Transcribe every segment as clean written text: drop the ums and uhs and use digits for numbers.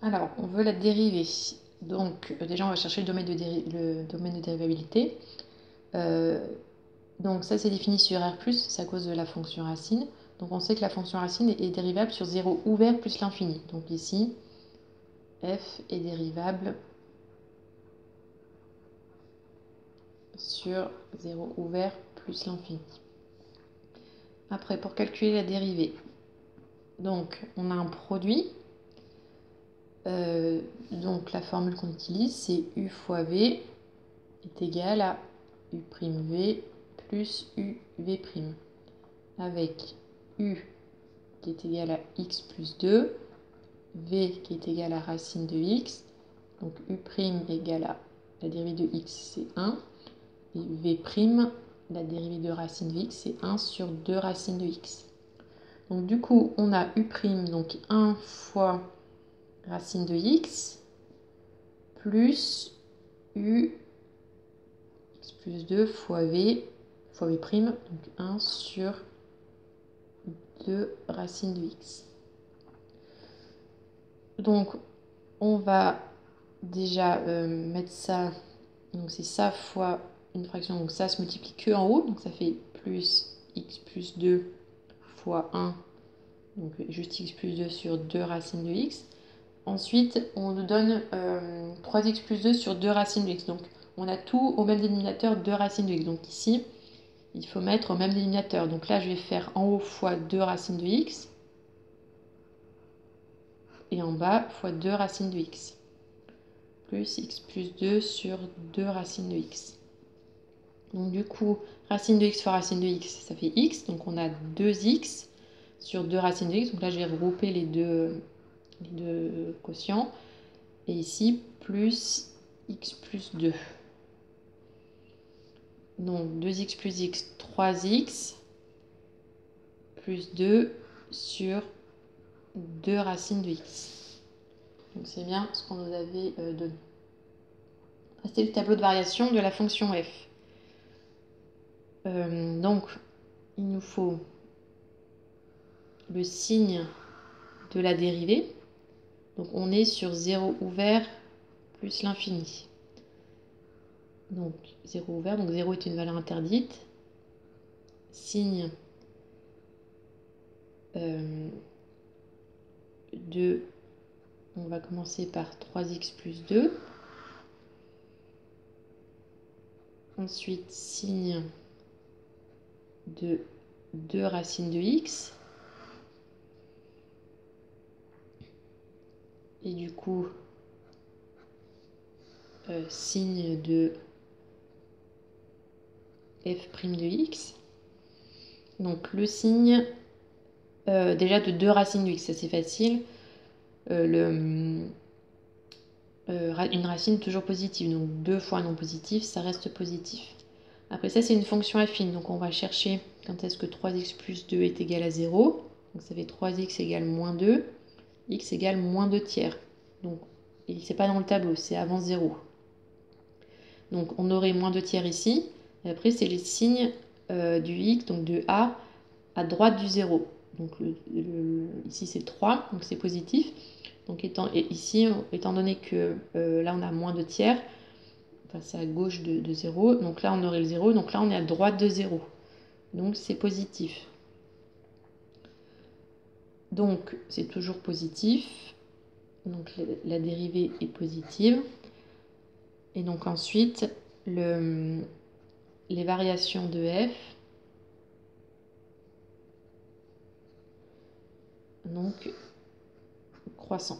Alors, on veut la dériver. Donc, déjà, on va chercher le domaine de dérivabilité. Donc, ça, c'est défini sur R+, c'est à cause de la fonction racine. Donc, on sait que la fonction racine est dérivable sur 0 ouvert plus l'infini. Donc, ici, f est dérivable sur 0 ouvert plus l'infini. Après, pour calculer la dérivée, donc, on a un produit. Donc, la formule qu'on utilise, c'est u fois v est égal à u'v plus uv', avec u qui est égal à x plus 2, v qui est égal à racine de x, donc u' égale à la dérivée de x, c'est 1, et v', la dérivée de racine de x, c'est 1 sur 2 racines de x. Donc du coup, on a u', donc 1 fois racine de x, plus u x plus 2 fois v, donc 1 sur 2 racines de x. Donc, on va déjà mettre ça, donc c'est ça fois une fraction, donc ça se multiplie que en haut, donc ça fait plus x plus 2 fois 1, donc juste x plus 2 sur 2 racines de x. Ensuite, on nous donne 3x plus 2 sur 2 racines de x, donc on a tout au même dénominateur 2 racines de x, donc ici, il faut mettre au même dénominateur. Donc là, je vais faire en haut fois 2 racines de x, et en bas fois 2 racines de x, plus x plus 2 sur 2 racines de x. Donc du coup, racine de x fois racine de x, ça fait x. Donc on a 2x sur 2 racines de x. Donc là, je vais regrouper les deux quotients. Et ici, plus x plus 2. Donc 2x plus x, 3x, plus 2 sur 2 racines de x. Donc c'est bien ce qu'on nous avait donné. C'était le tableau de variation de la fonction f. Donc, il nous faut le signe de la dérivée. Donc, on est sur 0 ouvert plus l'infini. Donc, 0 ouvert, donc 0 est une valeur interdite. Signe de... On va commencer par 3x plus 2. Ensuite, signe de 2 racines de x. Et du coup, signe de f' de x. Donc le signe déjà de 2 racines de x, ça c'est facile. Une racine toujours positive, donc 2 fois non positif, ça reste positif. Après ça, c'est une fonction affine, donc on va chercher quand est-ce que 3x plus 2 est égal à 0. Donc ça fait 3x égale moins 2, x égale moins 2 tiers. Donc c'est pas dans le tableau, c'est avant 0. Donc on aurait moins 2 tiers ici. Et après, c'est les signes du x, donc de a à droite du 0. Donc ici c'est 3, donc c'est positif. Donc ici, étant donné que là on a moins de tiers, enfin, c'est à gauche de 0, donc là on aurait le 0, donc là on est à droite de 0. Donc c'est positif. Donc c'est toujours positif. Donc la dérivée est positive. Et donc ensuite, les variations de f, donc croissant.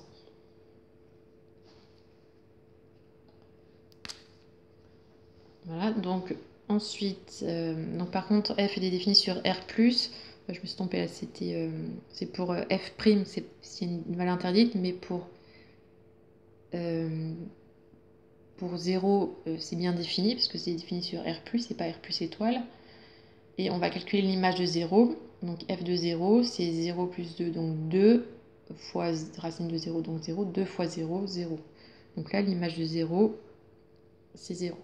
Voilà, donc ensuite, donc par contre, f est défini sur R+, je me suis trompée là, c'est pour f', c'est une valeur interdite, mais pour 0, c'est bien défini, parce que c'est défini sur R+, c'est pas R+ étoile. Et on va calculer l'image de 0, donc f de 0, c'est 0 plus 2, donc 2 fois racine de 0, donc 0, 2 fois 0, 0. Donc là, l'image de 0, c'est 0.